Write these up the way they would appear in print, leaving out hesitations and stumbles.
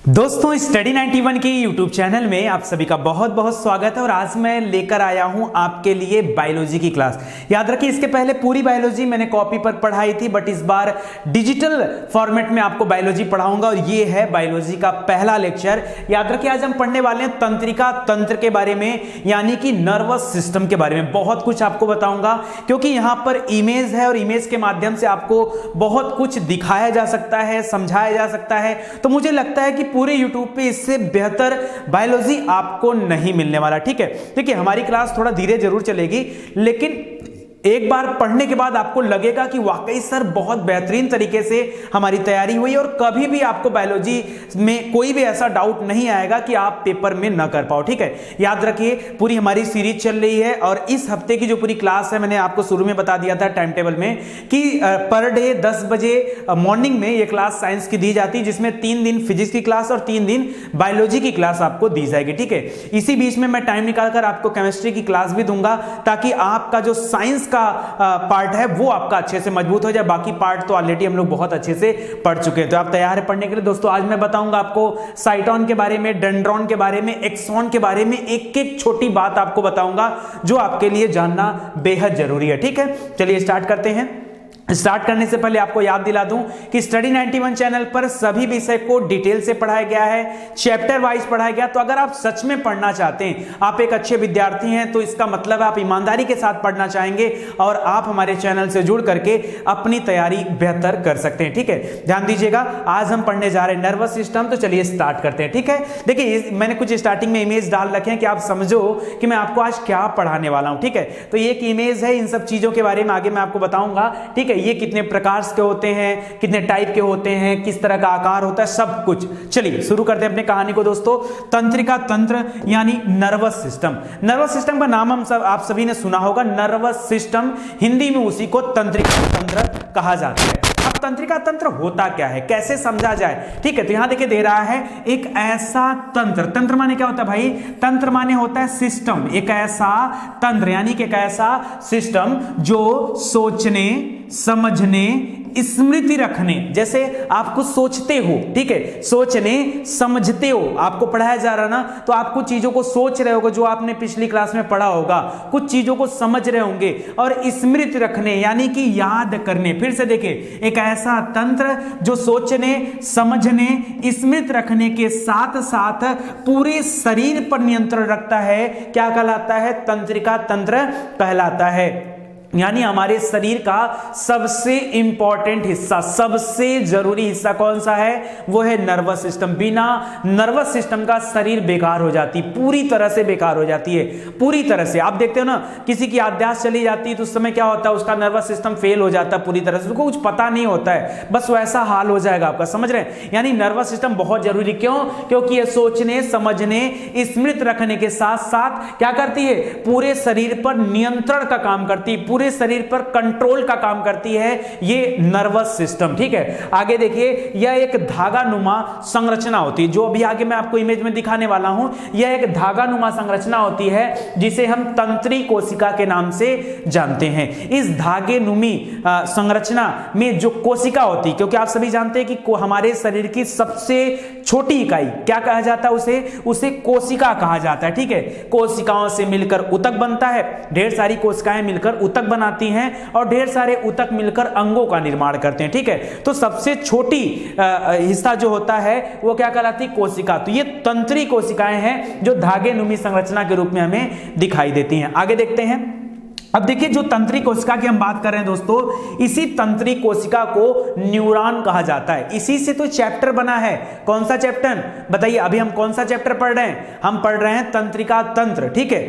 दोस्तों स्टडी 91 के YouTube channel में आप सभी का बहुत बहुत स्वागत है। और आज मैं लेकर आया हूं आपके लिए बायोलॉजी की क्लास। याद रखिए इसके पहले पूरी बायोलॉजी मैंने कॉपी पर पढ़ाई थी, बट इस बार डिजिटल फॉर्मेट में आपको बायोलॉजी पढ़ाऊंगा और ये है बायोलॉजी का पहला लेक्चर। याद रखिए आज हम पढ़ने वाले हैं तंत्रिका तंत्र के बारे में, यानी कि नर्वस सिस्टम के बारे में। बहुत कुछ आपको बताऊंगा क्योंकि यहां पर इमेज है और इमेज के माध्यम से आपको बहुत कुछ दिखाया जा सकता है, समझाया जा सकता है। तो मुझे लगता है कि पूरे YouTube पे इससे बेहतर बायोलॉजी आपको नहीं मिलने वाला। ठीक है, देखिए हमारी क्लास थोड़ा धीरे जरूर चलेगी, लेकिन एक बार पढ़ने के बाद आपको लगेगा कि वाकई सर बहुत बेहतरीन तरीके से हमारी तैयारी हुई और कभी भी आपको बायोलॉजी में कोई भी ऐसा डाउट नहीं आएगा कि आप पेपर में ना कर पाओ। ठीक है, याद रखिए पूरी हमारी सीरीज चल रही है और इस हफ्ते की जो पूरी क्लास है, मैंने आपको शुरू में बता दिया था टाइम टेबल में कि पर डे 10 बजे मॉर्निंग में ये क्लास साइंस की दी जाती है, जिसमें 3 दिन फिजिक्स की क्लास और 3 दिन बायोलॉजी की क्लास आपको दी जाएगी। ठीक है, इसी बीच में मैं टाइम निकालकर आपको केमिस्ट्री की क्लास भी दूंगा ताकि आपका जो साइंस का पार्ट है वो आपका अच्छे से मजबूत हो जाए। बाकी पार्ट तो ऑलरेडी हम लोग बहुत अच्छे से पढ़ चुके हैं, तो आप तैयार है पढ़ने के लिए। दोस्तों आज मैं बताऊंगा आपको साइटोन के बारे में, डेंड्रॉन के बारे में, एक्सॉन के बारे में, एक एक छोटी बात आपको बताऊंगा जो आपके लिए जानना बेहद जरूरी है। ठीक है, चलिए स्टार्ट करते हैं। स्टार्ट करने से पहले आपको याद दिला दूं कि स्टडी 91 चैनल पर सभी विषय को डिटेल से पढ़ाया गया है, चैप्टर वाइज पढ़ाया गया। तो अगर आप सच में पढ़ना चाहते हैं, आप एक अच्छे विद्यार्थी हैं, तो इसका मतलब है आप ईमानदारी के साथ पढ़ना चाहेंगे और आप हमारे चैनल से जुड़ करके अपनी तैयारी बेहतर कर सकते हैं। ठीक है, ध्यान दीजिएगा, आज हम पढ़ने जा रहे हैं नर्वस सिस्टम। तो चलिए स्टार्ट करते हैं। ठीक है, देखिए मैंने कुछ स्टार्टिंग में इमेज डाल रखे हैं कि आप समझो कि मैं आपको आज क्या पढ़ाने वाला हूं। ठीक है, तो ये एक इमेज है, इन सब चीजों के बारे में आगे मैं आपको बताऊंगा। ठीक है, ये कितने प्रकार के होते हैं, कितने टाइप के होते हैं, किस तरह का आकार होता है, सब कुछ। चलिए शुरू करते हैं अपने कहानी को दोस्तों। तंत्रिका तंत्र यानी नर्वस सिस्टम। नर्वस सिस्टम का नाम आप सभी ने सुना होगा, नर्वस सिस्टम। हिंदी में उसी को तंत्रिका तंत्र कहा जाता है। अब तंत्रिका तंत्र होता क्या है, कैसे समझा जाए? ठीक है, तो यहां देखिए दे रहा है एक ऐसा तंत्र। तंत्र माने क्या होता है भाई? तंत्र माने होता है सिस्टम। एक ऐसा तंत्र यानी कि एक ऐसा सिस्टम जो सोचने, समझने, स्मृति रखने, जैसे आप कुछ सोचते हो, ठीक है, सोचने समझते हो, आपको पढ़ाया जा रहा ना, तो आप कुछ चीजों को सोच रहे होगे जो आपने पिछली क्लास में पढ़ा होगा, कुछ चीजों को समझ रहे होंगे, और स्मृति रखने यानी कि याद करने। फिर से देखिए, एक ऐसा तंत्र जो सोचने, समझने, स्मृति रखने के साथ साथ पूरे शरीर पर नियंत्रण रखता है, क्या कहलाता है? तंत्रिका तंत्र कहलाता है। यानी हमारे शरीर का सबसे इंपॉर्टेंट हिस्सा, सबसे जरूरी हिस्सा कौन सा है? वो है नर्वस सिस्टम। बिना नर्वस सिस्टम का शरीर बेकार हो जाती, पूरी तरह से बेकार हो जाती है, पूरी तरह से। आप देखते हो ना, किसी की याददाश्त चली जाती है तो उस समय क्या होता है, उसका नर्वस सिस्टम फेल हो जाता है पूरी तरह से, उसको कुछ पता नहीं होता है, बस वैसा हाल हो जाएगा आपका। समझ रहे हैं? यानी नर्वस सिस्टम बहुत जरूरी। क्यों? क्योंकि ये सोचने, समझने, स्मृति रखने के साथ साथ क्या करती है? पूरे शरीर पर नियंत्रण का काम करती है, पूरे शरीर पर कंट्रोल का काम करती है ये नर्वस सिस्टम। ठीक है, आगे देखिए, यह एक धागानुमा संरचना होती है, जो अभी आगे मैं आपको इमेज में दिखाने वाला हूं। यह एक धागानुमा संरचना होती है जिसे हम तंत्री कोशिका के नाम से जानते हैं। इस धागेनुमी संरचना में जो कोशिका होती है, क्योंकि आप सभी जानते हैं कि हमारे शरीर की सबसे छोटी इकाई क्या कहा जाता है? उसे कोशिका कहा जाता है। ठीक है, कोशिकाओं से मिलकर ऊतक बनता है, ढेर सारी कोशिकाएं मिलकर ऊतक बनाती हैं और ढेर सारे ऊतक मिलकर अंगों का निर्माण करते हैं। ठीक है, तो सबसे छोटी हिस्सा जो होता है वो क्या कहलाती? कोशिका। तो ये तंत्री कोशिकाएं हैं जो धागेनुमी संरचना के रूप में हमें दिखाई देती हैं। आगे देखते हैं। अब देखिए, जो तंत्री कोशिका की हम बात कर रहे हैं दोस्तों, इसी तंत्री कोशिका को न्यूरॉन कहा जाता है। इसी से तो चैप्टर बना है। कौन सा चैप्टर बताइए? अभी हम कौन सा चैप्टर पढ़ रहे हैं? हम पढ़ रहे हैं तंत्रिका तंत्र। ठीक है,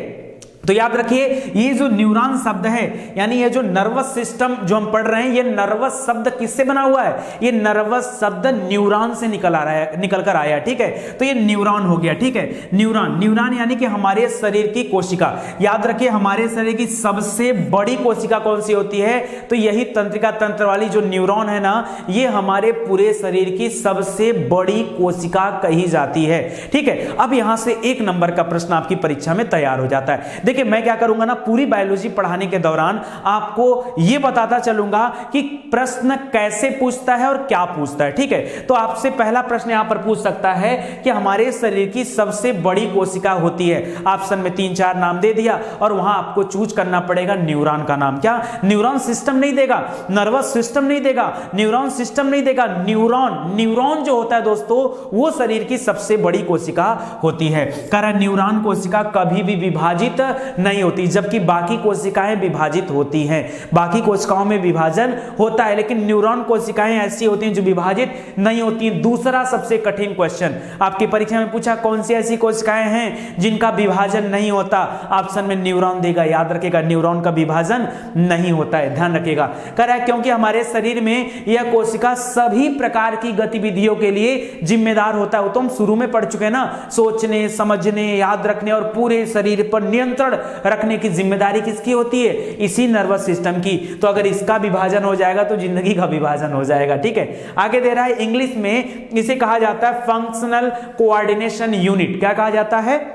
तो याद रखिए, ये जो न्यूरॉन शब्द है, यानी ये जो नर्वस सिस्टम जो हम पढ़ रहे हैं, ये नर्वस शब्द किससे बना हुआ है? ये नर्वस शब्द न्यूरॉन से निकल कर आया है। ठीक है, तो ये न्यूरॉन हो गया। ठीक है, न्यूरॉन यानी कि हमारे शरीर की कोशिका। याद रखिए, हमारे शरीर की सबसे बड़ी कोशिका कौन सी होती है? तो यही तंत्रिका तंत्र वाली जो न्यूरॉन है ना, ये हमारे पूरे शरीर की सबसे बड़ी कोशिका कही जाती है। ठीक है, अब यहां से 1 नंबर का प्रश्न आपकी परीक्षा में तैयार हो जाता है। देखिए मैं क्या करूंगा ना, पूरी बायोलॉजी पढ़ाने के दौरान आपको यह बताता चलूंगा कि प्रश्न कैसे पूछता है और क्या पूछता है। ठीक है, तो आपसे पहला प्रश्न यहां पर पूछ सकता है कि हमारे शरीर की सबसे बड़ी कोशिका होती है। ऑप्शन में 3-4 नाम दे दिया और वहां आपको चूज करना पड़ेगा न्यूरॉन का नाम। क्या न्यूरॉन सिस्टम नहीं देगा, नर्वस सिस्टम नहीं देगा, न्यूरॉन सिस्टम नहीं देगा, न्यूरॉन जो होता है दोस्तों वो शरीर की सबसे बड़ी कोशिका होती है। कारण न्यूरॉन कोशिका कभी भी विभाजित नहीं होती, जबकि बाकी कोशिकाएं विभाजित होती हैं। बाकी कोशिकाओं में विभाजन होता है लेकिन न्यूरॉन कोशिकाएं ऐसी होती हैं जो विभाजित नहीं होती। दूसरा सबसे कठिन क्वेश्चन आपकी परीक्षा में पूछा, कौन सी ऐसी कोशिकाएं हैं जिनका विभाजन नहीं होता? ऑप्शन में न्यूरॉन देगा, याद रखेगा न्यूरॉन का विभाजन नहीं होता है, ध्यान रखेगा। कह रहा है क्योंकि हमारे शरीर में यह कोशिका सभी प्रकार की गतिविधियों के लिए जिम्मेदार होता है। वो तो हम शुरू में पढ़ चुके हैं ना, सोचने, समझने, याद रखने और पूरे शरीर पर नियंत्रण रखने की जिम्मेदारी किसकी होती है? इसी नर्वस सिस्टम की। तो अगर इसका विभाजन हो जाएगा तो जिंदगी का विभाजन हो जाएगा। ठीक है, आगे दे रहा है इंग्लिश में इसे कहा जाता है फंक्शनल कोऑर्डिनेशन यूनिट। क्या कहा जाता है?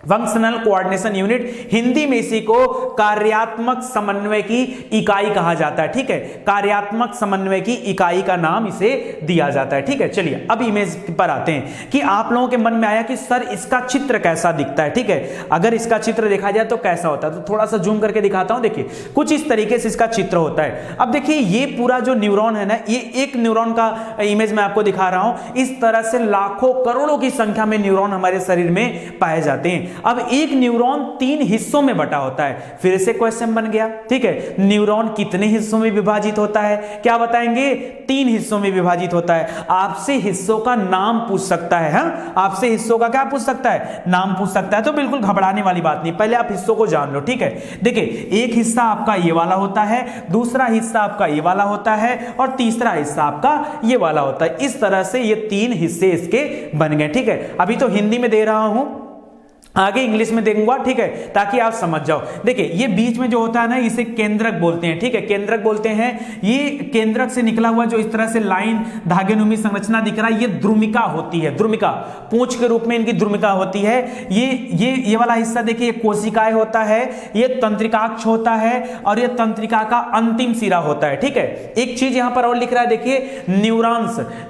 Functional coordination unit. हिंदी में इसी को कार्यात्मक समन्वय की इकाई कहा जाता है। ठीक है, कार्यात्मक समन्वय की इकाई का नाम इसे दिया जाता है। ठीक है, चलिए अब इमेज पर आते हैं कि आप लोगों के मन में आया कि सर इसका चित्र कैसा दिखता है। ठीक है, अगर इसका चित्र देखा जाए तो कैसा होता है, तो थोड़ा सा जूम करके दिखाता हूं। देखिए कुछ इस तरीके से इसका चित्र होता है। अब देखिए ये पूरा जो न्यूरॉन है ना, ये एक न्यूरॉन का इमेज मैं आपको दिखा रहा हूं। इस तरह से लाखों करोड़ों की संख्या में न्यूरॉन हमारे शरीर में पाए जाते हैं। अब एक न्यूरॉन 3 हिस्सों में बटा होता है। फिर से क्वेश्चन बन गया। ठीक है, न्यूरॉन कितने हिस्सों में विभाजित होता है? क्या बताएंगे? 3 हिस्सों में विभाजित होता है। आपसे हिस्सों का नाम पूछ सकता है। हाँ, आपसे हिस्सों का क्या पूछ सकता है? नाम पूछ सकता है। तो बिल्कुल घबराने वाली बात नहीं, पहले आप हिस्सों को जान लो। ठीक है, देखिए एक हिस्सा आपका ये वाला होता है, दूसरा हिस्सा आपका ये वाला होता है और तीसरा हिस्सा आपका ये वाला होता है। इस तरह से ये 3 हिस्से इसके बन गए। ठीक है, अभी तो हिंदी में दे रहा हूं, आगे इंग्लिश में देखूंगा। ठीक है, ताकि आप समझ जाओ। देखिए ये बीच में जो होता है ना, इसे केंद्रक बोलते हैं। ठीक है, केंद्रक बोलते हैं। ये केंद्रक से निकला हुआ जो इस तरह से लाइन धागेनुमी संरचना दिख रहा है, ये द्रुमिका होती है। द्रुमिका पूंछ के रूप में इनकी द्रुमिका होती है। ये वाला हिस्सा देखिए, ये कोशिकाएं होता है, ये तंत्रिकाक्ष होता है और ये तंत्रिका का अंतिम सिरा होता है। ठीक है, एक चीज यहां पर और लिख रहा है, देखिए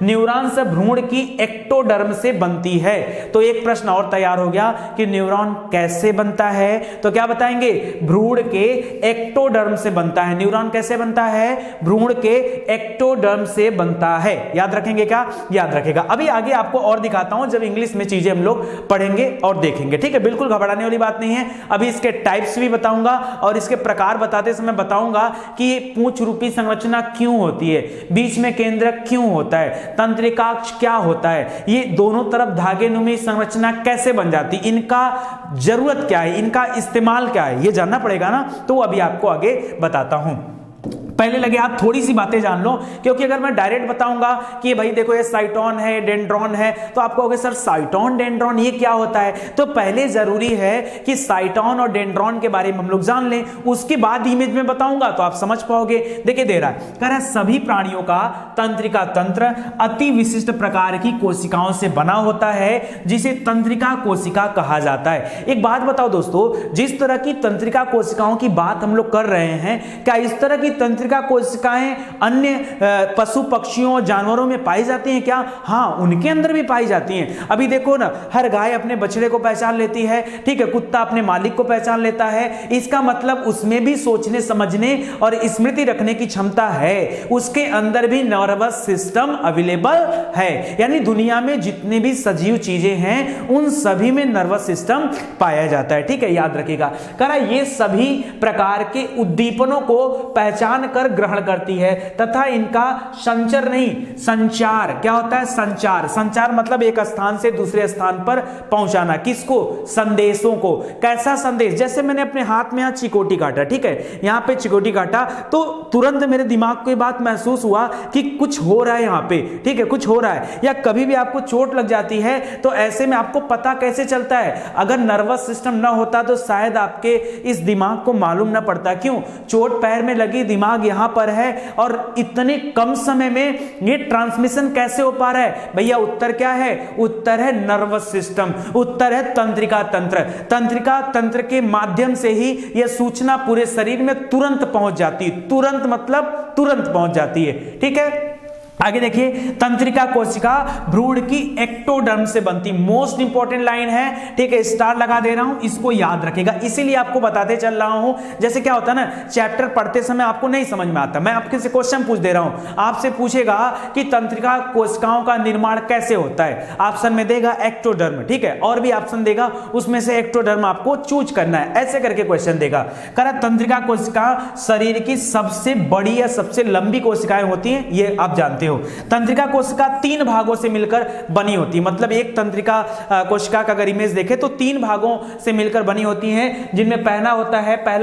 न्यूरॉन्स भ्रूण की एक्टोडर्म से बनती है। तो एक प्रश्न और तैयार हो गया कि न्यूरॉन कैसे बनता है? तो क्या बताएंगे? भ्रूण के एक्टोडर्म से बनता है। न्यूरॉन कैसे बनता है? भ्रूण के एक्टोडर्म से बनता है। याद रखेंगे क्या? याद रखेगा। अभी आगे आपको और दिखाता हूं जब इंग्लिश में चीजें हम लोग पढ़ेंगे और देखेंगे। ठीक है, बिल्कुल घबराने वाली बात नहीं है। अभी इसके टाइप्स भी बताऊंगा और इसके प्रकार बताते समय बताऊंगा कि पूंछ रूपी संरचना क्यों होती है, बीच में केंद्रक क्यों होता है, तंत्रिकाक्ष क्या होता है, ये दोनों तरफ धागेनुमी संरचना कैसे बन जाती, इनका जरूरत क्या है, इनका इस्तेमाल क्या है, ये जानना पड़ेगा ना। तो अभी आपको आगे बताता हूं। पहले लगे आप थोड़ी सी बातें जान लो, क्योंकि अगर मैं डायरेक्ट बताऊंगा कि भाई देखो ये साइटोन है, डेंड्रॉन है, तो आप कहोगे सर साइटोन डेंड्रॉन ये क्या होता है? तो पहले जरूरी है कि साइटोन और डेंड्रॉन के बारे में हम लोग जान लें, उसके बाद इमेज में बताऊंगा तो आप समझ पाओगे। देखिए दे रहा है, कह रहा है सभी प्राणियों का तंत्रिका तंत्र अति विशिष्ट प्रकार की कोशिकाओं से बना होता है, जिसे तंत्रिका कोशिका कहा जाता है। एक बात बताओ दोस्तों, जिस तरह की तंत्रिका कोशिकाओं की बात हम लोग कर रहे हैं, क्या इस तरह की तंत्रिका कोशिकाएं अन्य पशु पक्षियों जानवरों में पाई जाती हैं क्या? हाँ, उनके अंदर भी पाई जाती हैं। अभी देखो ना, हर गाय अपने बछड़े को पहचान लेती है। ठीक है, कुत्ता अपने मालिक को पहचान लेता है। इसका मतलब उसमें भी सोचने समझने और स्मृति रखने की क्षमता है, उसके अंदर भी नर्वस सिस्टम अवेलेबल है। यानी दुनिया में जितने भी सजीव चीजें हैं उन सभी में नर्वस सिस्टम पाया जाता है। ठीक है, याद रखिएगा। कह रहा ये सभी प्रकार के उद्दीपनों को पहचान कर ग्रहण करती है तथा इनका संचर नहीं संचार क्या होता है? संचार। संचार मतलब एक स्थान से दूसरे स्थान पर पहुंचाना। किसको? संदेशों को। कैसा संदेश? जैसे मैंने अपने हाथ में यहां चिकोटी काटा, ठीक है, यहां पे चिकोटी काटा तो तुरंत मेरे दिमाग को ये बात महसूस हुआ कि कुछ हो रहा है यहां पे। ठीक है, कुछ हो रहा है। या कभी भी आपको चोट लग जाती है तो ऐसे में आपको पता कैसे चलता है? अगर नर्वस सिस्टम ना होता तो शायद आपके इस दिमाग को मालूम ना पड़ता। क्यों? चोट पैर में लगी, दिमाग यहां पर है और इतने कम समय में ये ट्रांसमिशन कैसे हो पा रहा है? भैया उत्तर क्या है? उत्तर है नर्वस सिस्टम, उत्तर है तंत्रिका तंत्र। तंत्रिका तंत्र के माध्यम से ही यह सूचना पूरे शरीर में तुरंत पहुंच जाती है। तुरंत मतलब तुरंत पहुंच जाती है, ठीक है। आगे देखिए, तंत्रिका कोशिका भ्रूण की एक्टोडर्म से बनती। मोस्ट इंपॉर्टेंट लाइन है, ठीक है, स्टार लगा दे रहा हूं, इसको याद रखेगा, इसीलिए आपको बताते चल रहा हूं। जैसे क्या होता है ना, चैप्टर पढ़ते समय आपको नहीं समझ में आता, मैं आपके से क्वेश्चन पूछ दे रहा हूं, आपसे पूछेगा कि तंत्रिका कोशिकाओं का निर्माण कैसे होता है, ऑप्शन में देगा एक्टोडर्म, ठीक है, और भी ऑप्शन देगा, उसमें से एक्टोडर्म आपको चूज करना है, ऐसे करके क्वेश्चन देगा। करा तंत्रिका कोशिका शरीर की सबसे बड़ी या सबसे लंबी कोशिकाएं होती हैं, ये आप जानते हो। तंत्रिका कोशिका 3 भागों से मिलकर बनी होती है, मतलब एक तंत्रिका कोशिका का अगर इमेज देखें तो 3 भागों से मिलकर बनी होती हैं, जिनमें पहला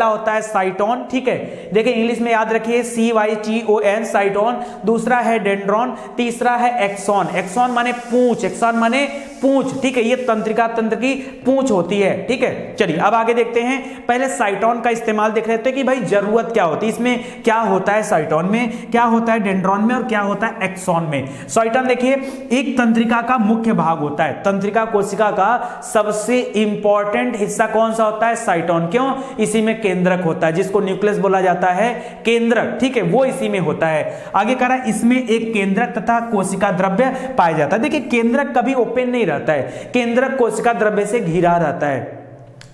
होता है साइटोन, ठीक है, देखिए इंग्लिश में याद रखिए CYTON साइटोन, दूसरा है डेंड्रॉन, तीसरा है एक्सॉन। एक्सॉन माने पूंछ, एक्सॉन माने पूंछ, ठीक है, ये तंत्रिका तंत्र की पूंछ होती है, ठीक है। चलिए अब आगे देखते हैं, पहले साइटोन का इस्तेमाल देख रहे थे कि भाई जरूरत क्या होती है, इसमें क्या होता है, साइटोन में क्या होता है, डेंड्रॉन में और क्या होता है एक्सॉन में। साइटोन देखिए एक तंत्रिका का मुख्य भाग होता है, तंत्रिका कोशिका का सबसे इंपॉर्टेंट हिस्सा कौन सा होता है, साइटोन। क्यों? इसी में केंद्रक होता है, जिसको न्यूक्लियस बोला जाता है, केंद्रक, ठीक है, वो इसी में होता है। आगे कह रहा है इसमें एक केंद्रक तथा कोशिका द्रव्य पाया जाता है। देखिए केंद्रक कभी ओपन नहीं रहता है, केंद्रक कोशिका द्रव्य से घिरा रहता है।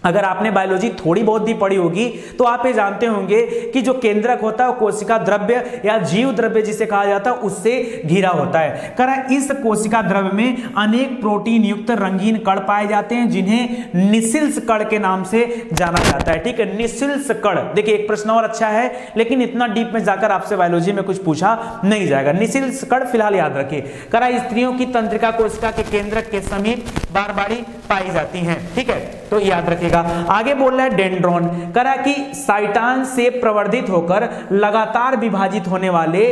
अगर आपने बायोलॉजी थोड़ी बहुत भी पढ़ी होगी तो आप ये जानते होंगे कि जो केंद्रक होता है वो कोशिका द्रव्य या जीव द्रव्य जिसे कहा जाता है उससे घिरा होता है। करा इस कोशिका द्रव्य में अनेक प्रोटीन युक्त रंगीन कण पाए जाते हैं, जिन्हें निसिल्स कण के नाम से जाना जाता है, ठीक है, निसिल्स कण। देखिए एक प्रश्न और अच्छा है, लेकिन इतना डीप में जाकर आपसे बायोलॉजी में कुछ पूछा नहीं जाएगा। निसिल्स कण फिलहाल याद रखिए। करा स्त्रियों की तंत्रिका कोशिका के केंद्रक के समीप बारबारी पाई जाती हैं, ठीक है, तो याद रखिएगा। आगे बोल रहा है डेंड्रॉन, करा कि साइटान से प्रवर्धित होकर लगातार विभाजित होने वाले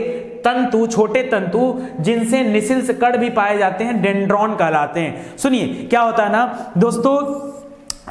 तंतु, छोटे तंतु जिनसे निसिल्स कण भी पाए जाते हैं, डेंड्रॉन कहलाते हैं। सुनिए क्या होता है ना दोस्तों,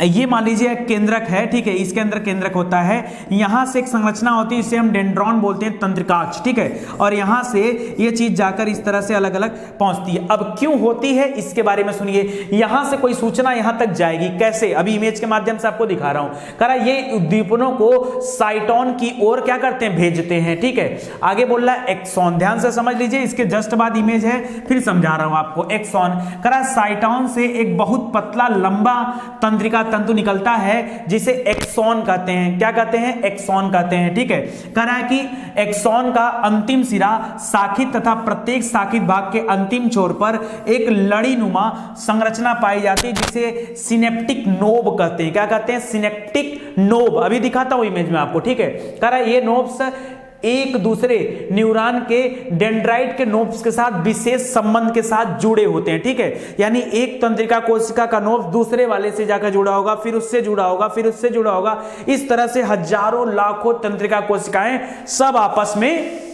ये मान लीजिए केंद्रक है, ठीक है, इसके अंदर केंद्रक होता है, यहां से एक संरचना होती है, इसे हम डेंड्रॉन बोलते हैं, तंत्रिकाक्ष, ठीक है, और यहां से ये चीज जाकर इस तरह से अलग अलग पहुंचती है। अब क्यों होती है इसके बारे में सुनिए, यहां से कोई सूचना यहां तक जाएगी कैसे, अभी इमेज के माध्यम से आपको दिखा रहा हूं। करा ये उद्दीपनों को साइटोन की ओर क्या करते हैं, भेजते हैं, ठीक है। आगे बोल रहा है एक्सॉन, ध्यान से समझ लीजिए, इसके जस्ट बाद इमेज है, फिर समझा रहा हूं आपको। एक्सॉन करा साइटोन से एक बहुत पतला लंबा तंत्रिका तंतु निकलता है जिसे एक्सॉन कहते हैं। क्या कहते हैं, एक्सॉन कहते हैं, ठीक है। कह रहा है कि एक्सॉन का अंतिम सिरा शाखित तथा प्रत्येक शाखित भाग के अंतिम छोर पर एक लड़ी नुमा संरचना पाई जाती है, जिसे सिनेप्टिक नोब कहते हैं। क्या कहते हैं, सिनेप्टिक नोब। अभी दिखाता हूं इमेज में आपको, ठीक है। कह रहा है ये नोब्स एक दूसरे न्यूरॉन के डेंड्राइट के नोब्स के साथ विशेष संबंध के साथ जुड़े होते हैं, ठीक है। यानी एक तंत्रिका कोशिका का नोब्स दूसरे वाले से जाकर जुड़ा होगा, फिर उससे जुड़ा होगा, फिर उससे जुड़ा होगा, इस तरह से हजारों लाखों तंत्रिका कोशिकाएं सब आपस में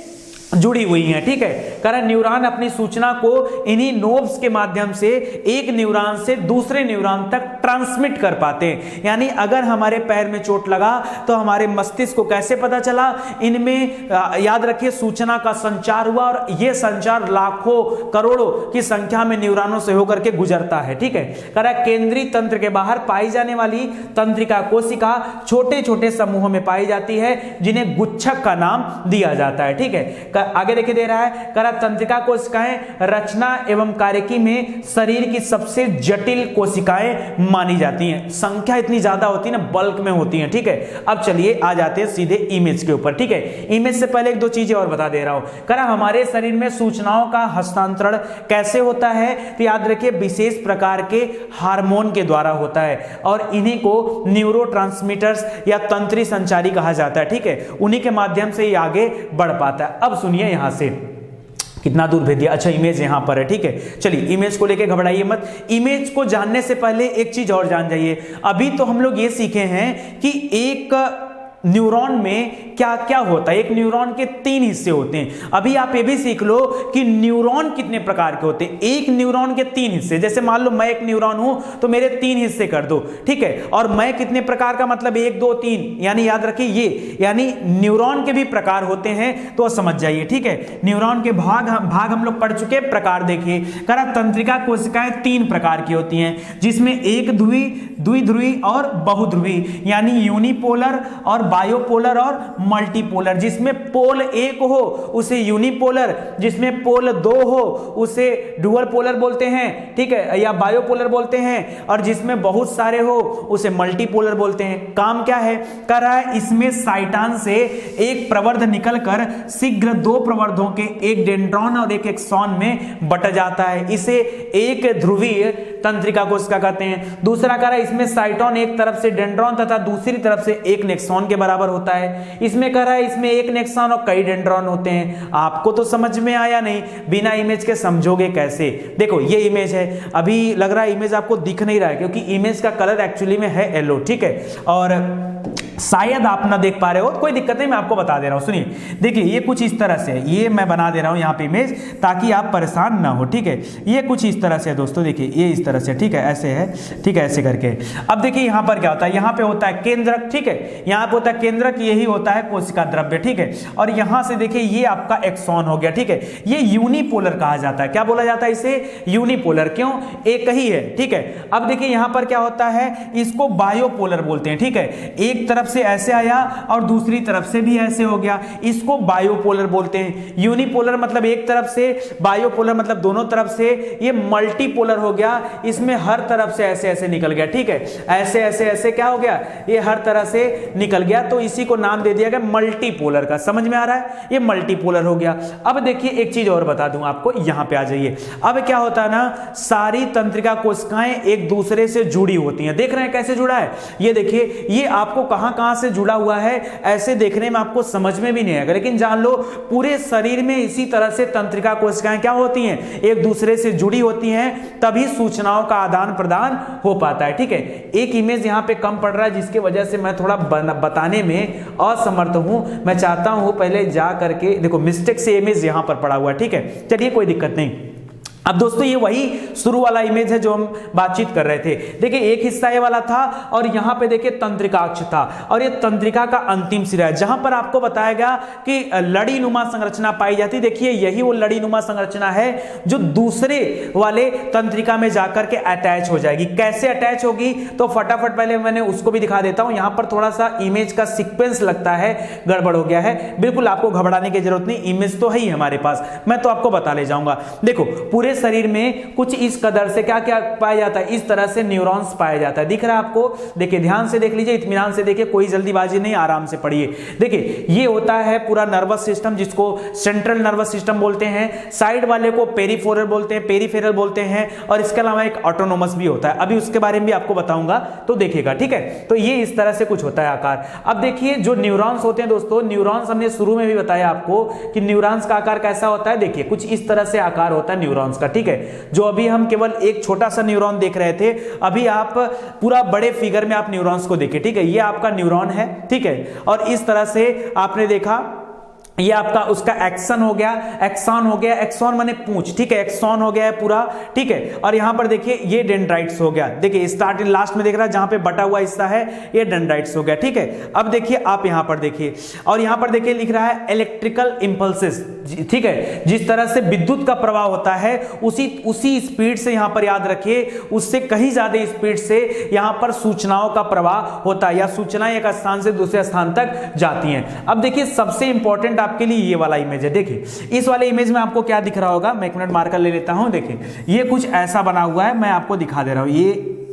जुड़ी हुई हैं, ठीक है। कारण न्यूरॉन अपनी सूचना को इन्हीं नोब्स के माध्यम से एक न्यूरॉन से दूसरे न्यूरॉन तक ट्रांसमिट कर पाते हैं। यानी अगर हमारे पैर में चोट लगा तो हमारे मस्तिष्क को कैसे पता चला, इनमें याद रखिए सूचना का संचार हुआ, और यह संचार लाखों करोड़ों की संख्या में न्यूरॉनों से होकर के गुजरता है, ठीक है। कारण केंद्रीय तंत्र के बाहर पाई जाने वाली तंत्रिका कोशिका छोटे छोटे समूहों में पाई जाती है, जिन्हें गुच्छक का नाम दिया जाता है, ठीक है। आगे देखिए दे रहा है, करा तंत्रिका कोशिकाएं रचना एवं कार्यकी में शरीर की सबसे जटिल कोशिकाएं मानी जाती हैं। संख्या इतनी ज्यादा होती है ना, बल्क में होती हैं, ठीक है। अब चलिए आ जाते हैं सीधे इमेज के ऊपर, ठीक है। इमेज से पहले एक दो चीजें और बता दे रहा हूं। करा हमारे शरीर में सूचनाओं का हस्तांतरण कैसे होता है, तो याद रखिए विशेष प्रकार के हार्मोन के द्वारा होता है, और इन्हीं को न्यूरोट्रांसमीटर्स या तंत्री संचारी कहा जाता है, ठीक है। उन्हीं के माध्यम से ये आगे बढ़ पाता है। अब सुनिए यहां से कितना दूर भेज दिया, अच्छा इमेज यहां पर है, ठीक है। चलिए इमेज को लेके घबराइए मत। इमेज को जानने से पहले एक चीज और जान जाइए। अभी तो हम लोग ये सीखे हैं कि एक न्यूरॉन में क्या क्या होता है। एक न्यूरॉन के 3 हिस्से होते हैं। अभी आप ये भी सीख लो कि न्यूरॉन कितने प्रकार के होते हैं। एक न्यूरॉन के 3 हिस्से, जैसे मान लो मैं एक न्यूरॉन हूं तो मेरे 3 हिस्से कर दो, ठीक है। और मैं कितने प्रकार का मतलब 1 2 3, यानी याद रखिए ये, यानी न्यूरॉन के भी प्रकार होते हैं तो समझ जाइए, ठीक है। न्यूरॉन के भाग हम लोग पढ़ चुके, प्रकार देखिए। करा तंत्रिका कोशिकाएं 3 प्रकार की होती हैं, जिसमें एक ध्रुवी, द्विध्रुवी और बहुध्रुवी, यानी यूनिपोलर और बायोपोलर और मल्टीपोलर। जिसमें पोल 1 हो उसे यूनिपोलर, जिसमें पोल 2 हो उसे डुअल पोलर बोलते हैं, ठीक है, या बायोपोलर बोलते हैं, और जिसमें बहुत सारे हो उसे मल्टीपोलर बोलते हैं। काम क्या है कर रहा है, इसमें साइटान से एक प्रवर्ध निकलकर शीघ्र 2 प्रवर्धों के, एक डेंड्रॉन और एक एक्सॉन में बट जाता है। इसे एक ध्रुवीय तंत्रिका कोशिका कहते हैं। दूसरा कह रहा है इसमें साइटोन एक तरफ से डेंड्रॉन तथा दूसरी तरफ से एक नेक्सॉन के बराबर होता है। इसमें कह रहा है इसमें एक नेक्सॉन और कई डेंड्रॉन होते हैं। आपको तो समझ में आया नहीं, बिना इमेज के समझोगे कैसे। देखो ये इमेज है, अभी लग रहा है इमेज आपको दिख नहीं रहा है क्योंकि इमेज का कलर एक्चुअली में है येलो, ठीक है, और शायद आप ना देख पा रहे हो, कोई दिक्कत नहीं, मैं आपको बता दे रहा हूं। सुनिए, देखिए ये कुछ इस तरह से है, ये मैं बना दे रहा हूं यहाँ पे इमेज ताकि आप परेशान ना हो, ठीक है। ये कुछ इस तरह से है दोस्तों, देखिए ये इस तरह से, ठीक है, ऐसे है, ठीक है, ऐसे करके। अब देखिए यहाँ पर क्या होता है, यहाँ पे होता है केंद्रक, ठीक है, यहाँ पे होता है केंद्रक, यही होता है कोशिका द्रव्य, ठीक है। और यहाँ से देखिए ये आपका एक्सॉन हो गया, ठीक है। ये यूनिपोलर कहा जाता है। क्या बोला जाता है इसे? यूनिपोलर। क्यों? एक ही है, ठीक है। अब देखिए यहाँ पर क्या होता है, इसको बायोपोलर बोलते हैं, ठीक है। एक तरफ से ऐसे आया और दूसरी तरफ से भी ऐसे हो गया, इसको बायोपोलर बोलते हैं। यूनिपोलर मतलब एक तरफ से, बायोपोलर मतलब दोनों तरफ से। ये मल्टीपोलर हो गया, इसमें हर तरफ से ऐसे ऐसे निकल गया, ठीक है, ऐसे ऐसे ऐसे क्या हो गया, ये हर तरह से निकल गया, तो इसी को नाम दे दिया गया मल्टीपोलर का। समझ में आ रहा है, ये मल्टीपोलर हो गया। अब देखिए एक चीज और बता दूं आपको, यहां पे आ जाइए। अब क्या होता है ना, सारी तंत्रिका कोशिकाएं एक दूसरे से जुड़ी होती हैं। देख रहे हैं कैसे जुड़ा है, ये देखिए, ये आपको कहां कहां से जुड़ा हुआ है ऐसे देखने में आपको समझ में भी नहीं आएगा, लेकिन जान लो पूरे शरीर में इसी तरह से तंत्रिका कोशिकाएं क्या होती हैं, एक दूसरे से जुड़ी होती हैं, तभी सूचनाओं का आदान प्रदान हो पाता है, ठीक है। एक इमेज यहां पे कम पड़ रहा है जिसकी वजह से मैं थोड़ा बताने में असमर्थ हूं। मैं चाहता हूं पहले जा करके, देखो मिस्टेक से इमेज यहां पर पड़ा हुआ है, ठीक है, चलिए कोई दिक्कत नहीं। अब दोस्तों ये वही शुरू वाला इमेज है जो हम बातचीत कर रहे थे। देखिए एक हिस्सा ये वाला था और यहाँ पे देखिए तंत्रिकाक्ष था, और ये तंत्रिका का अंतिम सिरा है जहां पर आपको बताया गया कि लड़ी नुमा संरचना पाई जाती। देखिए यही वो लड़ी नुमा संरचना है जो दूसरे वाले तंत्रिका में जाकर के अटैच हो जाएगी। कैसे अटैच होगी तो फटाफट पहले मैंने उसको भी दिखा देता हूं। यहां पर थोड़ा सा इमेज का सीक्वेंस लगता है गड़बड़ हो गया है, बिल्कुल आपको घबराने की जरूरत नहीं, इमेज तो है ही हमारे पास, मैं तो आपको बता ले जाऊंगा। देखो पूरे शरीर में कुछ इस कदर से क्या क्या पाया जाता है, इस तरह से न्यूरॉन्स पाया जाता है। दिख रहा है आपको? देखिए ध्यान से देख लीजिए, इत्मीनान से देखिए, कोई जल्दीबाजी नहीं, आराम से पढ़िए। देखिए ये होता है पूरा नर्वस सिस्टम, जिसको सेंट्रल नर्वस सिस्टम बोलते हैं। साइड वाले को पेरिफेरल बोलते हैं, पेरिफेरल बोलते हैं, और इसके अलावा एक ऑटोनोमस भी होता है, अभी उसके बारे में भी आपको बताऊंगा तो देखिएगा, ठीक है। तो ये इस तरह से कुछ होता है आकार। अब देखिए जो न्यूरॉन्स होते हैं दोस्तों, न्यूरॉन्स हमने शुरू में भी बताया आपको कि न्यूरॉन्स का आकार कैसा होता है। देखिए कुछ इस तरह से आकार होता है न्यूरॉन्स का, ठीक है। जो अभी हम केवल एक छोटा सा न्यूरॉन देख रहे थे, अभी आप पूरा बड़े फिगर में आप न्यूरॉन्स को देखिए, ठीक है। ये आपका न्यूरॉन है, ठीक है, और इस तरह से आपने देखा ये आपका उसका एक्सन हो गया, एक्सॉन हो गया, एक्सॉन माने पूंछ, ठीक है, एक्सॉन हो गया है पूरा, ठीक है। और यहां पर देखिए ये डेंड्राइट्स हो गया, देखिए स्टार्ट लास्ट में देख रहा है जहां पे बटा हुआ हिस्सा है ये डेंड्राइट्स हो गया, ठीक है। अब देखिए आप यहां पर देखिए, और यहां पर देखिए लिख रहा है इलेक्ट्रिकल इंपल्सेस, ठीक है। जिस तरह से विद्युत का प्रवाह होता है उसी स्पीड से, यहां पर याद रखिए, उससे कहीं ज्यादा स्पीड से यहां पर सूचनाओं का प्रवाह होता है, या सूचनाएं एक स्थान से दूसरे स्थान तक जाती हैं। अब देखिए सबसे इंपॉर्टेंट आपके लिए ये वाला इमेज है। देखिए इस वाले इमेज में आपको क्या दिख रहा होगा, मैं 1 मिनट मार्कर ले लेता हूं। देखिए ये कुछ ऐसा बना हुआ है, मैं आपको दिखा दे रहा हूं,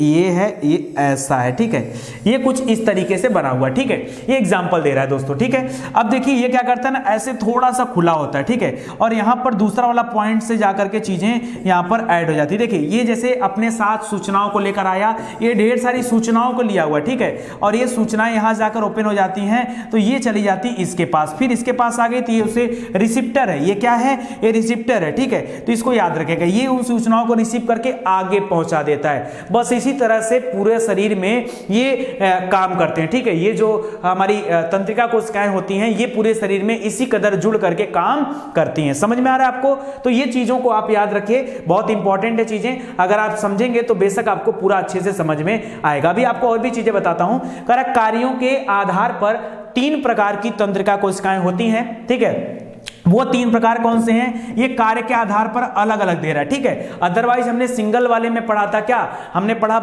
ये है, ये ऐसा है, ठीक है। ये कुछ इस तरीके से बना हुआ है, ठीक है। ये एग्जांपल दे रहा है दोस्तों, ठीक है। अब देखिए ये क्या करता है ना, ऐसे थोड़ा सा खुला होता है, ठीक है, और यहां पर दूसरा वाला पॉइंट से जाकर के चीजें यहां पर ऐड हो जाती है। देखिए ये जैसे अपने साथ सूचनाओं को लेकर आया, ये ढेर सारी सूचनाओं को लिया हुआ है, ठीक है, और ये सूचनाएं यहां जाकर ओपन हो जाती हैं, तो ये चली जाती इसके पास, फिर इसके पास आ गई तो ये उसे रिसिप्टर है, ये क्या है, ये रिसिप्टर है, ठीक है। तो इसको याद रखेगा, ये उन सूचनाओं को रिसीव करके आगे पहुंचा देता है। बस इसी तरह से पूरे शरीर में ये काम करते हैं, ठीक है। ये जो हमारी तंत्रिका कोशिकाएं होती हैं ये पूरे शरीर में इसी कदर जुड़ करके काम करती हैं। समझ में आ रहा है आपको? तो ये चीजों को आप याद रखिए, बहुत इंपॉर्टेंट है चीजें, अगर आप समझेंगे तो बेशक आपको पूरा अच्छे से समझ में आएगा। अभी आपको और भी चीजें बताता हूं। कार्यों के आधार पर 3 प्रकार की तंत्रिका कोशिकाएं होती हैं, ठीक है। वो 3 प्रकार कौन से हैं? ये कार्य के आधार पर अलग अलग दे रहा है, ठीक है। अदरवाइज हमने सिंगल वाले में पढ़ा था, क्या हमने पढ़ा?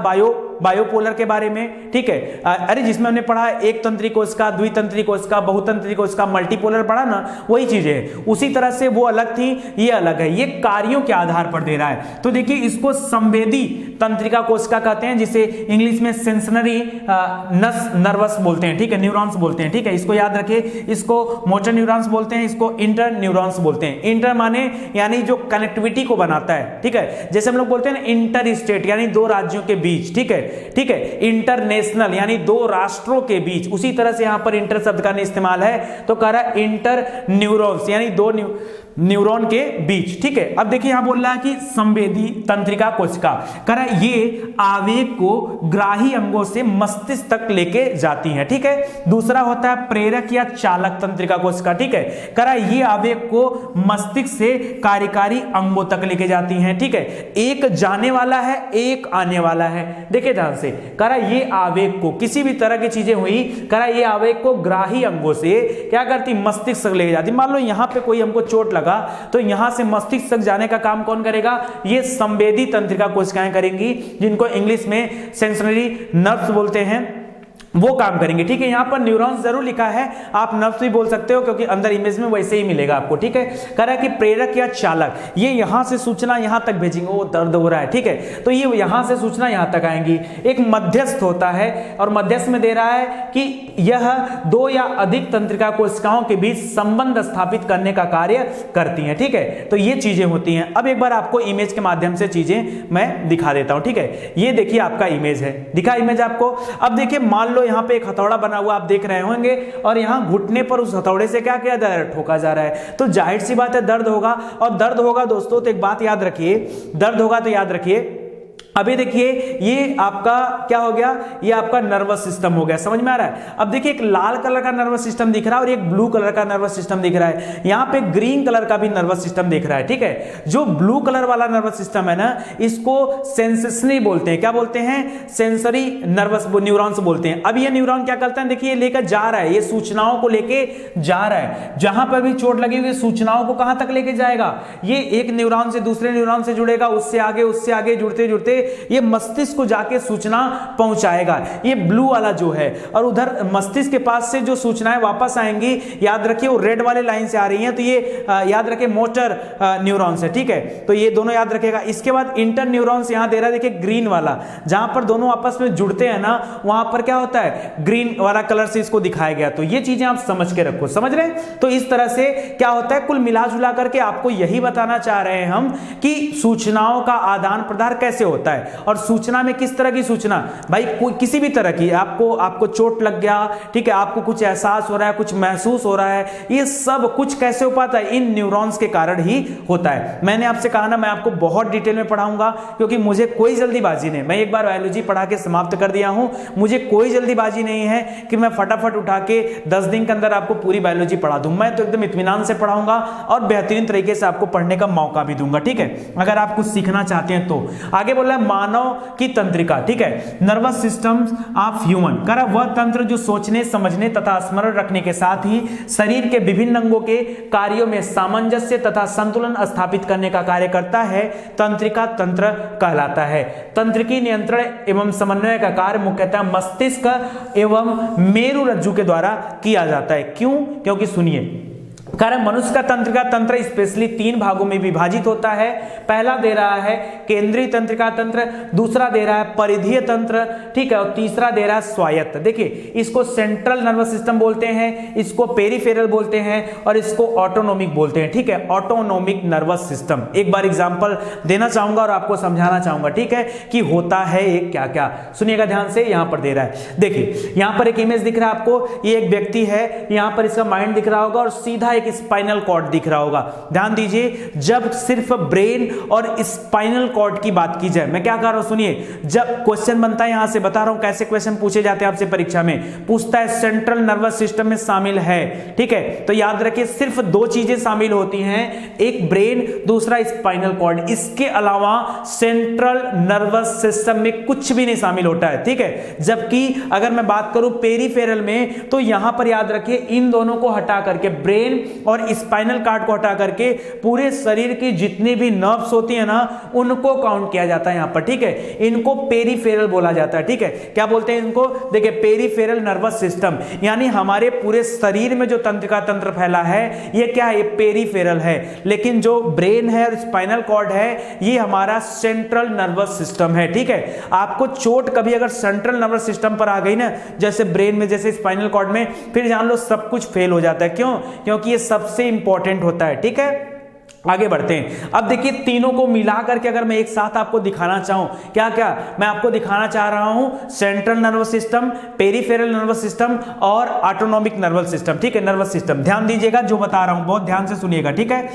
बायोपोलर के बारे में, ठीक है। अरे जिसमें हमने पढ़ा एक तंत्री कोशिका, द्वितंत्री कोशिका, बहुतंत्री कोशिका, मल्टीपोलर पढ़ा ना, वही चीजें है। उसी तरह से वो अलग थी, ये अलग है। ये कार्यों के आधार पर दे रहा है। तो देखिए इसको संवेदी तंत्रिका कोशिका कहते हैं, जिसे इंग्लिश में सेंसरी नर्वस बोलते हैं, ठीक है, न्यूरॉन्स बोलते हैं, ठीक है। इसको याद रखिए, इसको मोटर न्यूरॉन्स बोलते हैं, इसको इंटर न्यूरॉन्स बोलते हैं। इंटर माने यानी जो कनेक्टिविटी को बनाता है, ठीक है। जैसे हम लोग बोलते हैं ना इंटर स्टेट यानी 2 राज्यों के बीच, ठीक है, ठीक है। इंटरनेशनल यानी 2 राष्ट्रों के बीच, उसी तरह से यहां पर इंटर शब्द का इस्तेमाल है, तो कह रहा है इंटर न्यूरॉन्स यानी 2 न्यूरॉन के बीच, ठीक है। अब देखिए यहां बोल रहा है कि संवेदी तंत्रिका कोशिका, कह रहा है ये आवेग को ग्राही अंगों से मस्तिष्क तक लेके जाती है, ठीक है। दूसरा होता है प्रेरक या चालक तंत्रिका कोशिका, ठीक है। कह रहा है ये आवेग को मस्तिष्क से कार्यकारी अंगों तक लेके जाती हैं, ठीक है। एक जाने वाला है, एक आने वाला है। देखिए ध्यान से, कह रहा है ये आवेग को, किसी भी तरह की चीजें हुई, कह रहा है ये आवेग को ग्राही अंगों से क्या करती? मस्तिष्क तक लेके जाती। मान लो यहां पे कोई हमको चोट लगा, तो यहां से मस्तिष्क तक जाने का काम कौन करेगा? ये संवेदी तंत्रिका कोशिकाएं करेंगी, जिनको इंग्लिश में सेंसरी नर्व्स बोलते हैं, वो काम करेंगे, ठीक है। यहां पर न्यूरॉन्स जरूर लिखा है, आप नर्व्स भी बोल सकते हो क्योंकि अंदर इमेज में वैसे ही मिलेगा आपको, ठीक है। कह रहा है कि प्रेरक या चालक ये यहां से सूचना यहां तक भेजेंगे, वो दर्द हो रहा है, ठीक है, तो ये यहां से सूचना यहां तक आएंगी। एक मध्यस्थ होता है और मध्यस्थ में दे रहा है कि यह 2 या अधिक तंत्रिका कोशिकाओं के बीच संबंध स्थापित करने का कार्य करती है, ठीक है। तो ये चीजें होती हैं। अब एक बार आपको इमेज के माध्यम से चीजें मैं दिखा देता हूं, ठीक है। ये देखिए आपका इमेज है, दिखा इमेज आपको। अब देखिए मान लो यहां पे एक हथौड़ा बना हुआ आप देख रहे होंगे और यहां घुटने पर उस हथौड़े से क्या किया जा रहा है? ठोका जा रहा है। तो जाहिर सी बात है दर्द होगा, और दर्द होगा दोस्तों तो एक बात याद रखिए, दर्द होगा तो याद रखिए, अभी देखिए ये आपका क्या हो गया? ये आपका नर्वस सिस्टम हो गया, समझ में आ रहा है? अब देखिए एक लाल कलर का नर्वस सिस्टम दिख रहा है और एक ब्लू कलर का नर्वस सिस्टम दिख रहा है, यहां पे ग्रीन कलर का भी नर्वस सिस्टम दिख रहा है, ठीक है। जो ब्लू कलर वाला नर्वस सिस्टम है ना, इसको सेंसरी बोलते हैं। क्या बोलते हैं? सेंसरी नर्वस न्यूरॉन्स बोलते हैं। अब ये न्यूरॉन क्या करता है? देखिए लेकर जा रहा है, ये सूचनाओं को लेके जा रहा है। जहां पर भी चोट लगी हुई सूचनाओं को कहां तक लेके जाएगा? ये एक न्यूरॉन से दूसरे न्यूरॉन से जुड़ेगा, उससे आगे जुड़ते जुड़ते ये मस्तिष्क को जाके सूचना पहुंचाएगा, ये ब्लू वाला जो है। और उधर मस्तिष्क के पास से जो सूचनाएं वापस आएंगी, याद रखिए वो रेड वाले लाइन से आ रही हैं, तो ये याद रखिए मोटर न्यूरॉन्स है, ठीक है। तो ये दोनों याद रखिएगा। इसके बाद इंटर न्यूरॉन्स यहां दे रहा है, देखिए ग्रीन वाला, जहां पर दोनों आपस में जुड़ते हैं ना, वहां पर क्या होता है? ग्रीन वाला कलर से इसको दिखाया गया। तो ये चीजें आप समझ के रखो, समझ रहे हैं? तो इस तरह से क्या होता है, कुल मिला जुला करके आपको यही बताना चाह रहे हैं हम कि सूचनाओं का आदान प्रदान कैसे होता है। और सूचना में किस तरह की सूचना? भाई कोई किसी भी तरह की, आपको चोट लग गया, ठीक है, आपको कुछ एहसास हो रहा है, कुछ महसूस हो रहा है, ये सब कुछ कैसे हो पाता है? इन न्यूरॉन्स के कारण ही होता है। मैंने आपसे कहा ना, मैं आपको बहुत डिटेल में पढ़ाऊंगा क्योंकि मुझे कोई जल्दीबाजी नहीं। मैं एक बार बायोलॉजी पढ़ा के समाप्त कर दिया हूं, मुझे कोई जल्दीबाजी नहीं है कि मैं फटाफट उठा के 10 दिन के अंदर आपको पूरी बायोलॉजी पढ़ा दूं। मैं तो एकदम इत्मीनान से पढ़ाऊंगा और बेहतरीन तरीके से आपको पढ़ने का मौका भी दूंगा, ठीक है, अगर आप कुछ सीखना चाहते हैं तो। आगे बोला है मानव की तंत्रिका, ठीक है, नर्वस सिस्टम ऑफ ह्यूमन। करा वह तंत्र जो सोचने, समझने तथा स्मरण रखने के साथ ही शरीर के विभिन्न अंगों के कार्यों में सामंजस्य तथा संतुलन स्थापित करने का कार्य करता है, तंत्रिका तंत्र कहलाता है। तंत्रिकी नियंत्रण एवं समन्वय का कार्य मुख्यतः मस्तिष्क एवं मेरुरज्जु के द्वारा किया जाता है। क्यों? क्योंकि सुनिए, कारण मनुष्य का तंत्रिका तंत्र स्पेशली 3 भागों में विभाजित होता है। पहला दे रहा है केंद्रीय तंत्रिका तंत्र, दूसरा दे रहा है परिधीय तंत्र, ठीक है, और तीसरा दे रहा है स्वायत्त। देखिए इसको सेंट्रल नर्वस सिस्टम बोलते हैं, इसको पेरिफेरल बोलते हैं और इसको ऑटोनोमिक बोलते हैं, ठीक है, ऑटोनोमिक नर्वस सिस्टम। एक बार एग्जांपल देना चाहूंगा और आपको समझाना चाहूंगा, ठीक है, कि होता है एक क्या क्या। सुनिएगा ध्यान से, यहां पर दे रहा है, देखिए यहां पर एक इमेज दिख रहा है आपको, ये एक व्यक्ति है, यहां पर इसका माइंड दिख रहा होगा और सीधा एक स्पाइनल कॉर्ड दिख रहा होगा। ध्यान दीजिए, जब सिर्फ ब्रेन और स्पाइनल कॉर्ड की बात की जाए, मैं क्या कर रहा हूं सुनिए, जब क्वेश्चन बनता है, यहां से बता रहा हूं कैसे क्वेश्चन पूछे जाते हैं आपसे परीक्षा में, पूछता है सेंट्रल नर्वस सिस्टम में शामिल है, ठीक है, तो याद रखिए सिर्फ दो चीजें शामिल होती हैं, एक ब्रेन, दूसरा स्पाइनल कॉर्ड, इसके अलावा सेंट्रल नर्वस सिस्टम में कुछ भी नहीं शामिल होता है, ठीक है। जबकि अगर मैं बात करूं पेरिफेरल में, तो यहां पर याद रखिए इन दोनों को हटा करके, ब्रेन और स्पाइनल कॉर्ड को हटा करके पूरे शरीर की जितनी भी नर्व्स होती है ना, उनको काउंट किया जाता है यहां पर, ठीक है। इनको पेरिफेरल बोला जाता है, ठीक है। क्या बोलते हैं इनको, देखिए पेरिफेरल नर्वस सिस्टम, यानी हमारे पूरे शरीर में जो तंत्रिका तंत्र फैला है ये क्या है, ये पेरिफेरल है। लेकिन जो ब्रेन है और स्पाइनल कॉर्ड है ये हमारा सेंट्रल नर्वस सिस्टम है, ठीक है। आपको चोट कभी अगर सेंट्रल नर्वस सिस्टम पर आ गई ना, जैसे ब्रेन में, जैसे स्पाइनल कॉर्ड में, फिर जान लो सब कुछ फेल हो जाता है। क्यों? क्योंकि ये सबसे इंपॉर्टेंट होता है, ठीक है। आगे बढ़ते हैं। अब देखिए तीनों को मिला करके अगर मैं एक साथ आपको दिखाना चाहूं, क्या क्या मैं आपको दिखाना चाह रहा हूं, central nervous system, peripheral nervous system और ऑटोनॉमिक नर्वस सिस्टम, ठीक है, नर्वस सिस्टम। ध्यान दीजिएगा जो बता रहा हूं, बहुत ध्यान से सुनिएगा, ठीक है।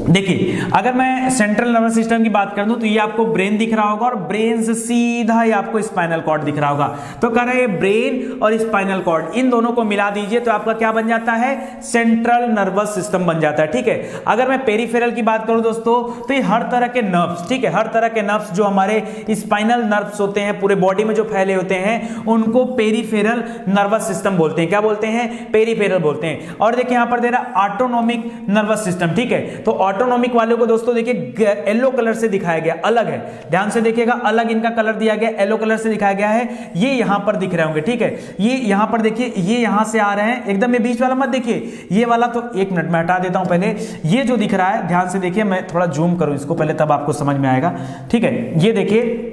देखिए अगर मैं सेंट्रल नर्वस सिस्टम की बात कर दूं तो ये आपको ब्रेन दिख रहा होगा और ब्रेन से सीधा ये आपको स्पाइनल कॉर्ड दिख रहा होगा। तो कह रहे हैं ब्रेन और स्पाइनल कॉर्ड, इन दोनों को मिला दीजिए तो आपका क्या बन जाता है, सेंट्रल नर्वस सिस्टम बन जाता है, ठीक है। अगर मैं पेरिफेरल की बात करूं दोस्तों, तो ये हर तरह के नर्व्स, ठीक है, हर तरह के नर्व्स जो हमारे स्पाइनल नर्व्स होते हैं, पूरे बॉडी में जो फैले होते हैं, उनको पेरिफेरल नर्वस सिस्टम बोलते हैं। क्या बोलते हैं, पेरिफेरल बोलते हैं। और देखिए यहां पर दे रहा ऑटोनॉमिक नर्वस सिस्टम, ठीक है। तो ऑटोनॉमिक वाले को दोस्तों देखिए येलो कलर से दिखाया गया, अलग है, ध्यान से देखिएगा, अलग इनका कलर दिया गया, येलो कलर से दिखाया गया है। ये यहां पर दिख रहे होंगे, ठीक है। ये यहां पर देखिए, ये यहां से आ रहे हैं, एकदम ये बीच वाला मत देखिए, ये वाला तो एक मिनट में हटा देता हूं पहले। ये जो दिख रहा है ध्यान से देखिए, मैं थोड़ा जूम करूं इसको पहले, तब आपको समझ में आएगा, ठीक है। ये देखिए,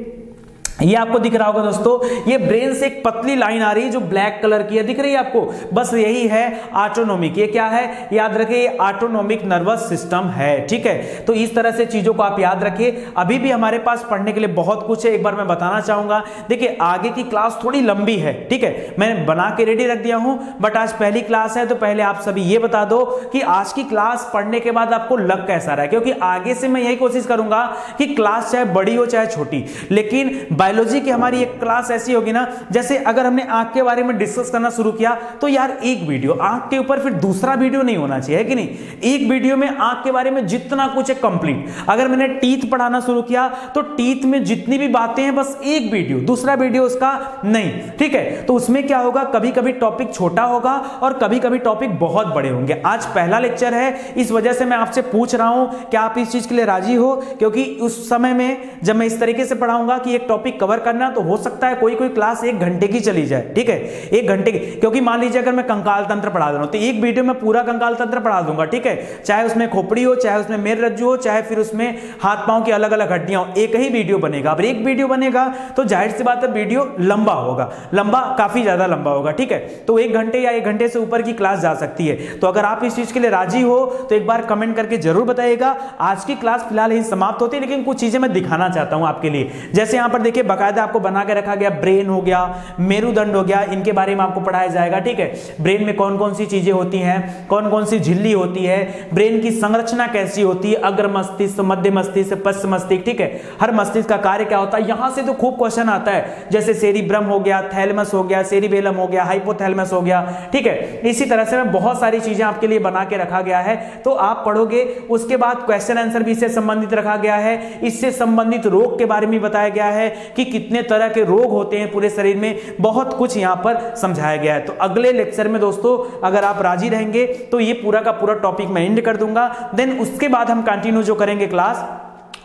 ये आपको दिख रहा होगा दोस्तों, ये ब्रेन से एक पतली लाइन आ रही है जो ब्लैक कलर की है, दिख रही है आपको, बस यही है ऑटोनॉमिक। ये क्या है, याद रखिए, ये ऑटोनॉमिक नर्वस सिस्टम है, ठीक है। तो इस तरह से चीजों को आप याद रखिए। अभी भी हमारे पास पढ़ने के लिए बहुत कुछ है, एक बार मैं बताना चाहूंगा। देखिए आगे की क्लास थोड़ी लंबी है, ठीक है, मैंने बना के रेडी रख दिया हूं, बट आज पहली क्लास है, तो पहले आप सभी ये बता दो कि आज की क्लास पढ़ने के बाद आपको लग कैसा रहा है, क्योंकि आगे से मैं यही कोशिश करूंगा कि क्लास चाहे बड़ी हो चाहे छोटी, लेकिन बायोलॉजी की हमारी एक क्लास ऐसी होगी ना, जैसे अगर हमने आंख के बारे में डिस्कस करना शुरू किया तो यार एक वीडियो आंख के ऊपर, फिर दूसरा वीडियो नहीं होना चाहिए, है कि नहीं। एक वीडियो में आंख के बारे में जितना कुछ है कंप्लीट। अगर मैंने टीथ पढ़ाना शुरू किया तो टीथ में जितनी भी बातें हैं बस एक वीडियो, दूसरा वीडियो उसका नहीं, ठीक है। तो उसमें क्या होगा, कभी कभी टॉपिक छोटा होगा और कभी कभी टॉपिक बहुत बड़े होंगे। आज पहला लेक्चर है, इस वजह से मैं आपसे पूछ रहा हूं क्या आप इस चीज के लिए राजी हो, क्योंकि उस समय में जब मैं इस तरीके से पढ़ाऊंगा कि एक टॉपिक कवर करना, तो हो सकता है कोई कोई क्लास 1 घंटे की चली जाए, ठीक है, 1 घंटे की। क्योंकि मान लीजिए अगर मैं कंकाल तंत्र पढ़ा रहा हूं तो एक वीडियो में पूरा कंकाल तंत्र पढ़ा दूंगा, ठीक है, चाहे उसमें खोपड़ी हो, चाहे उसमें मेर रज्जु हो, चाहे फिर उसमें हाथ पांव की अलग अलग हड्डियां हो, एक ही वीडियो बनेगा। अब एक वीडियो बनेगा तो जाहिर सी बात है वीडियो लंबा होगा, लंबा, काफी ज्यादा लंबा होगा, ठीक है। तो 1 घंटे या 1 घंटे से ऊपर की क्लास जा सकती है। तो अगर आप इस चीज के लिए राजी हो तो एक बार कमेंट करके जरूर बताइएगा। आज की क्लास फिलहाल यही समाप्त होती है, लेकिन कुछ चीजें मैं दिखाना चाहता हूं आपके लिए। जैसे यहां पर देखिए बाकायदा आपको बना के रखा गया, ब्रेन हो गया, मेरुदंड हो गया, इनके बारे में आपको पढ़ाया जाएगा, ठीक है। ब्रेन में कौन कौन सी चीजें होती हैं, कौन कौन सी झिल्ली होती है, ब्रेन की संरचना कैसी होती है, अग्र मस्तिष्क, मध्य मस्तिष्क, पश्च मस्तिष्क, ठीक है, हर मस्तिष्क का कार्य क्या होता है। यहां से तो खूब क्वेश्चन आता है, जैसे सेरिब्रम हो गया, थैलेमस हो गया, सेरिबेलम हो गया, हाइपोथैलेमस हो गया, ठीक है। इसी तरह से बहुत सारी चीजें आपके लिए बना के रखा गया है, तो आप पढ़ोगे। उसके बाद क्वेश्चन आंसर भी इससे संबंधित रखा गया है, इससे संबंधित रोग के बारे में बताया गया है कि कितने तरह के रोग होते हैं पूरे शरीर में, बहुत कुछ यहां पर समझाया गया है। तो अगले लेक्चर में दोस्तों अगर आप राजी रहेंगे तो ये पूरा का पूरा टॉपिक मैं एंड कर दूंगा। देन उसके बाद हम कंटिन्यू जो करेंगे क्लास,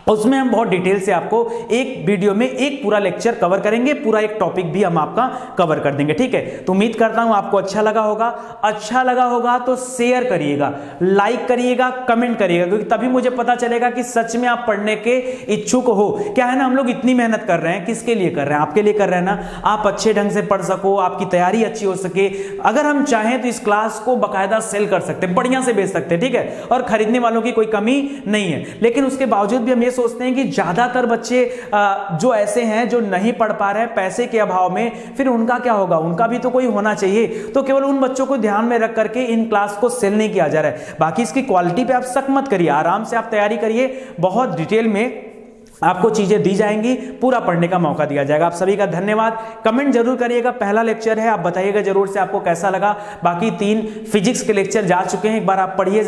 उसमें हम बहुत डिटेल से आपको एक वीडियो में एक पूरा लेक्चर कवर करेंगे, पूरा एक टॉपिक भी हम आपका कवर कर देंगे, ठीक है। तो उम्मीद करता हूं आपको अच्छा लगा होगा। अच्छा लगा होगा तो शेयर करिएगा, लाइक करिएगा, कमेंट करिएगा, क्योंकि तभी मुझे पता चलेगा कि सच में आप पढ़ने के इच्छुक हो। क्या है ना, हम लोग इतनी मेहनत कर रहे हैं, किसके लिए कर रहे हैं, आपके लिए कर रहे हैं ना, आप अच्छे ढंग से पढ़ सको, आपकी तैयारी अच्छी हो सके। अगर हम चाहें तो इस क्लास को बाकायदा सेल कर सकते हैं, बढ़िया से बेच सकते हैं, ठीक है, और खरीदने वालों की कोई कमी नहीं है। लेकिन उसके बावजूद भी हम ये सोचते हैं कि ज्यादातर बच्चे जो ऐसे हैं जो नहीं पढ़ पा रहे हैं पैसे के अभाव में, फिर उनका क्या होगा, उनका भी तो कोई होना चाहिए। तो केवल उन बच्चों को ध्यान में रख करके इन क्लास को सेल नहीं किया जा रहा है। बाकी इसकी क्वालिटी पे आप शक मत करिए, आराम से आप तैयारी करिए, बहुत डिटेल में आपको चीजें दी जाएंगी, पूरा पढ़ने का मौका दिया जाएगा। आप सभी का धन्यवाद। कमेंट जरूर करिएगा, पहला लेक्चर है, आप बताइएगा जरूर से आपको कैसा लगा। बाकी 3 फिजिक्स के लेक्चर जा चुके हैं, एक बार आप पढ़िए।